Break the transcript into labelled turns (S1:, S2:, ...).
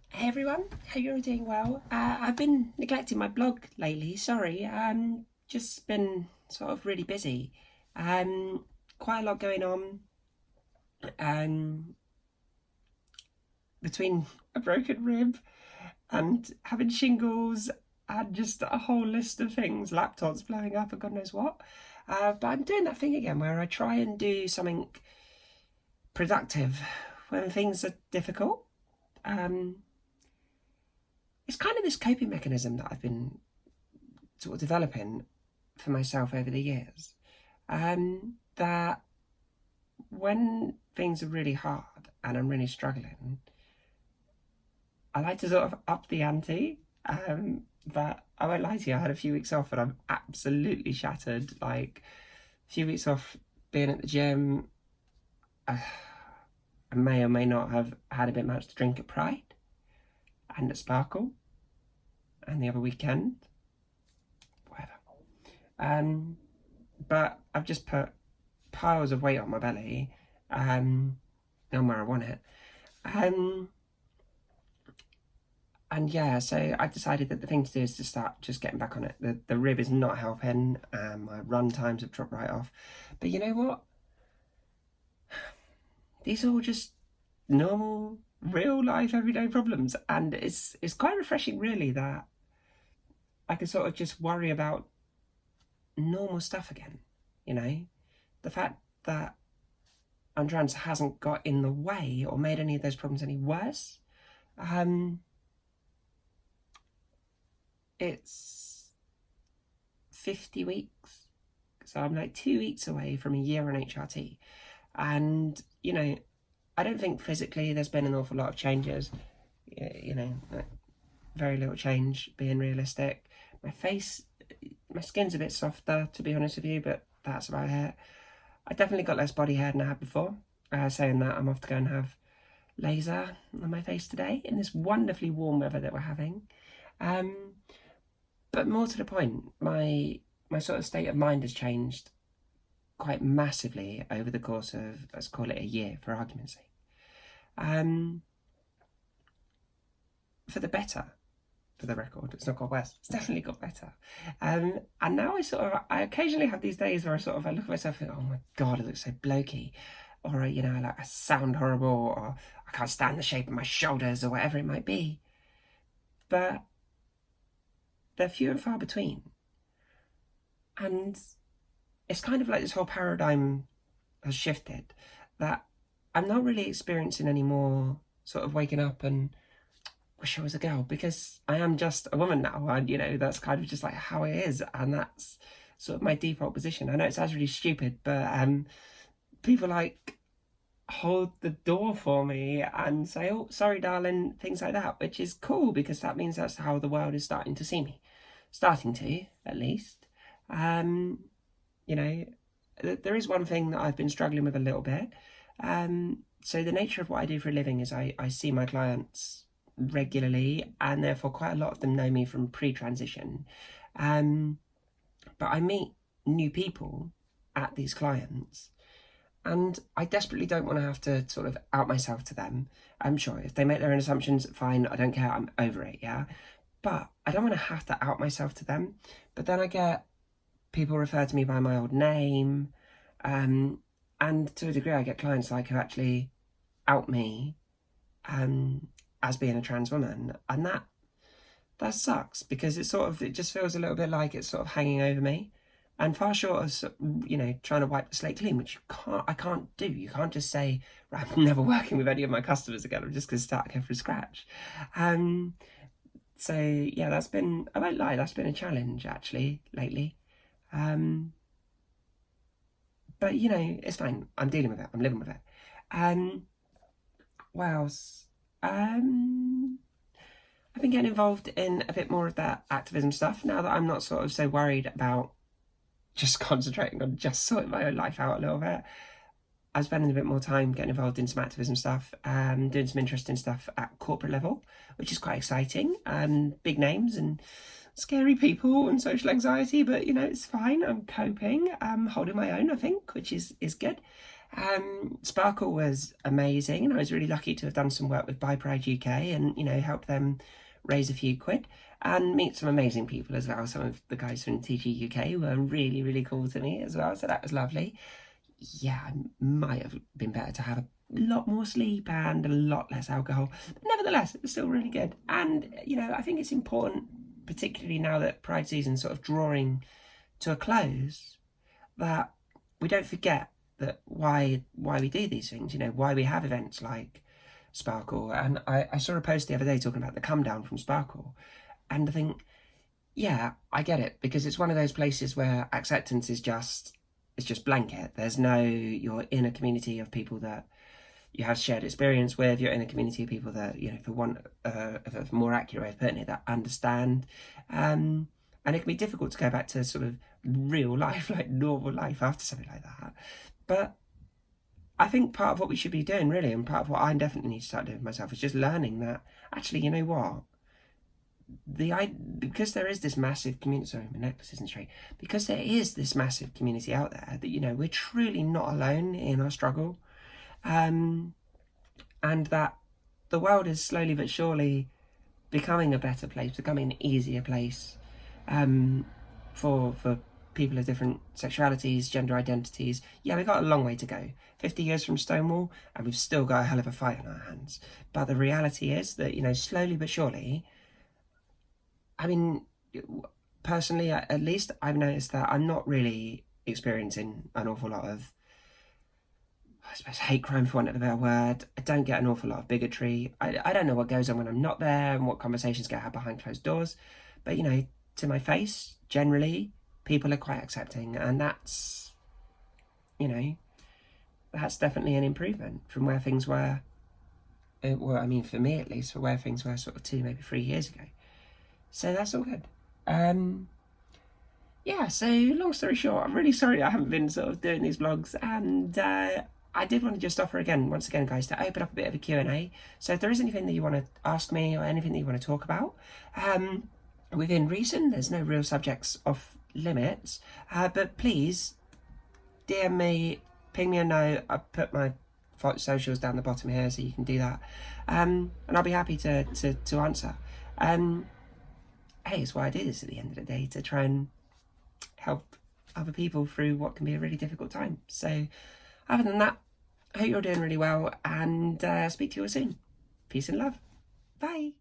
S1: Hey everyone, hope you're all doing well. I've been neglecting my blog lately, sorry. Just been sort of really busy. Quite a lot going on. Um, Between a broken rib and having shingles and just a whole list of things, laptops blowing up and God knows what. But I'm doing that thing again where I try and do something productive when things are difficult. Um, it's kind of this coping mechanism that I've been sort of developing for myself over the years. That when things are really hard and I'm really struggling, I like to sort of up the ante. But I won't lie to you, I had a few weeks off and I'm absolutely shattered. Like a few weeks off being at the gym, I may or may not have had a bit much to drink at Pride and at Sparkle and the other weekend, whatever. But I've just put piles of weight on my belly, not where I want it. And yeah, so I decided that the thing to do is to start just getting back on it. The rib is not helping. My run times have dropped right off. But you know what? These are all just normal, real life, everyday problems, and it's quite refreshing, really, that I can sort of just worry about normal stuff again. You know, the fact that I'm trans hasn't got in the way or made any of those problems any worse. It's 50 weeks, so I'm like 2 weeks away from a year on HRT, and you know, I don't think physically there's been an awful lot of changes. You know, like very little change, being realistic. My face, my skin's a bit softer, to be honest with you, but that's about it. I definitely got less body hair than I had before. Saying that, I'm off to go and have laser on my face today in this wonderfully warm weather that we're having. But more to the point, my sort of state of mind has changed quite massively over the course of, let's call it a year for argument's sake. For the better, for the record. It's not got worse, it's definitely got better. And now I occasionally have these days where I look at myself and think, oh my God, I look so blokey. Or, you know, like I sound horrible, or I can't stand the shape of my shoulders, or whatever it might be. But they're few and far between. And it's kind of like this whole paradigm has shifted, that I'm not really experiencing any more sort of waking up and wish I was a girl, because I am just a woman now, and you know, that's kind of just like how it is, and that's sort of my default position. I know it sounds really stupid, but people like hold the door for me and say, oh, sorry darling, things like that, which is cool, because that means that's how the world is starting to see me, starting to, at least. You know, there is one thing that I've been struggling with a little bit. So the nature of what I do for a living is I see my clients regularly, and therefore quite a lot of them know me from pre-transition. But I meet new people at these clients, and I desperately don't want to have to sort of out myself to them. I'm sure if they make their own assumptions, fine, I don't care, I'm over it, yeah? But I don't want to have to out myself to them. But then I get people refer to me by my old name, and to a degree I get clients like who actually out me as being a trans woman, and that sucks, because it just feels a little bit like it's sort of hanging over me, and far short of, you know, trying to wipe the slate clean, which I can't do. You can't just say, right, I'm never working with any of my customers again, I'm just going to start again from scratch. So yeah, I won't lie, that's been a challenge actually lately. But you know, it's fine, I'm dealing with it, I'm living with it. What else? I've been getting involved in a bit more of that activism stuff now that I'm not sort of so worried about just concentrating on just sorting my own life out a little bit. I'm spending a bit more time getting involved in some activism stuff, doing some interesting stuff at corporate level, which is quite exciting. Big names and scary people and social anxiety, but you know, it's fine. I'm coping. I'm holding my own, I think, which is good. Sparkle was amazing, and I was really lucky to have done some work with Buy Pride UK and, you know, help them raise a few quid and meet some amazing people as well. Some of the guys from TG UK were really, really cool to me as well, so that was lovely. Yeah, I might have been better to have a lot more sleep and a lot less alcohol, but nevertheless, it was still really good. And, you know, I think it's important, particularly now that Pride season's sort of drawing to a close, that we don't forget that why we do these things, you know, why we have events like Sparkle. And I saw a post the other day talking about the come down from Sparkle, and I think, yeah, I get it, because it's one of those places where acceptance is just, it's just blanket. There's no, you're in a community of people that you have shared experience with, you're in a community of people that, you know, for want of a more accurate way of putting it, that understand. And it can be difficult to go back to sort of real life, like normal life, after something like that. But I think part of what we should be doing, really, and part of what I definitely need to start doing myself, is just learning that, actually, you know what? Because there is this massive community, sorry, my necklace isn't straight, because there is this massive community out there, that, you know, we're truly not alone in our struggle. And that the world is slowly but surely becoming a better place, becoming an easier place for people of different sexualities, gender identities. Yeah, we've got a long way to go. 50 years from Stonewall, and we've still got a hell of a fight on our hands. But the reality is that, you know, slowly but surely, I mean, personally, at least, I've noticed that I'm not really experiencing an awful lot of, I suppose, hate crime, for want of a better word. I don't get an awful lot of bigotry. I don't know what goes on when I'm not there and what conversations get had behind closed doors. But, you know, to my face, generally, people are quite accepting. And that's, you know, that's definitely an improvement from where things were. Well, I mean, for me at least, for where things were sort of 2, maybe 3 years ago. So that's all good. Yeah, so long story short, I'm really sorry I haven't been sort of doing these vlogs, and I did want to just offer once again, guys, to open up a bit of a Q&A. So if there is anything that you want to ask me or anything that you want to talk about, within reason, there's no real subjects off limits, but please DM me, ping me a note. I'll put my socials down the bottom here so you can do that, and I'll be happy to answer. Hey, it's why I do this at the end of the day, to try and help other people through what can be a really difficult time. So other than that, I hope you're doing really well, and speak to you all soon. Peace and love. Bye.